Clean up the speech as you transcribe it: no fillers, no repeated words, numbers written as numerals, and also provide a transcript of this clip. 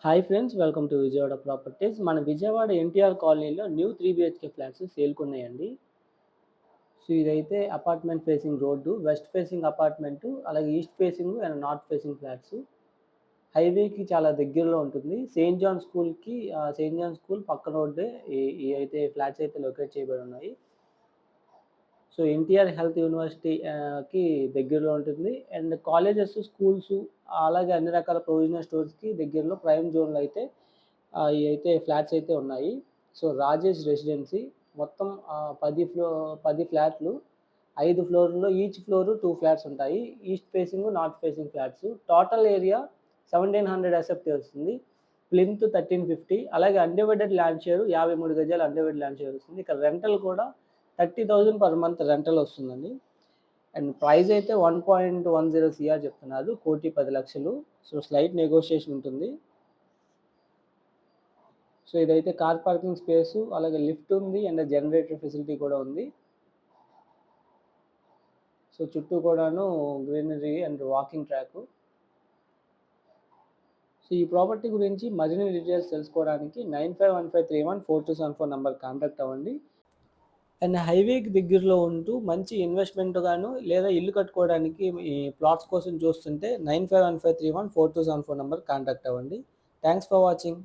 Hi friends, welcome to Vijayawada properties. మన విజయవాడ ఎన్టీఆర్ కాలనీలో new 3 BHK flats సేల్కున్నాయండి. సో ఇదైతే apartment facing road, west facing apartment, అలాగే east facing and north facing flats. హైవేకి చాలా దగ్గరలో ఉంటుంది. సెయింట్ జాన్ స్కూల్ పక్క రోడ్డే ఈ అయితే ఫ్లాట్స్ అయితే లొకేట్ చేయబడి ఉన్నాయి. సో ఎన్టీఆర్ హెల్త్ యూనివర్సిటీ కి దగ్గరలో ఉంటుంది. అండ్ కాలేజెస్, స్కూల్స్ అలాగే అన్ని రకాల ప్రొవిజనల్ స్టోర్స్‌కి దగ్గరలో ప్రైమ్ జోన్‌లో అయితే ఇయి అయితే ఫ్లాట్స్ అయితే ఉన్నాయి. సో రాజేష్ రెసిడెన్సీ మొత్తం 10 ఫ్లాట్లు, 5 ఫ్లోర్‌లో ఈచ్ ఫ్లోర్ 2 ఫ్లాట్స్ ఉంటాయి. East facing, north facing flats. Total area 1700 SFT వస్తుంది. ప్లింత్ 1350, అలాగే అన్‌డివైడెడ్ ల్యాండ్ షేర్ 53 గజాల అన్‌డివైడెడ్ ల్యాండ్ షేర్ వస్తుంది. ఇక్కడ రెంటల్ కూడా 30,000 పర్ మంత్ రెంటల్ వస్తుందండి. అండ్ ప్రైస్ అయితే 1.10 సీఆర్ చెప్తున్నారు. 1,10,00,000. సో స్లైట్ నెగోషియేషన్ ఉంటుంది. సో ఇదైతే కార్ పార్కింగ్ స్పేసు, అలాగే లిఫ్ట్ ఉంది అండ్ జనరేటర్ ఫెసిలిటీ కూడా ఉంది. సో చుట్టూ కూడాను greenery and walking track. So ఈ ప్రాపర్టీ గురించి మరిన్ని డీటెయిల్స్ తెలుసుకోవడానికి 9515314274 నంబర్ కాంటాక్ట్ అవ్వండి. అండ్ హైవేకి దగ్గరలో ఉంటూ మంచి ఇన్వెస్ట్మెంట్ గాను లేదా ఇల్లు కట్టుకోవడానికి ఈ ప్లాట్స్ కోసం చూస్తుంటే 9515314274 నంబర్ కాంటాక్ట్ అవ్వండి. Thanks for watching.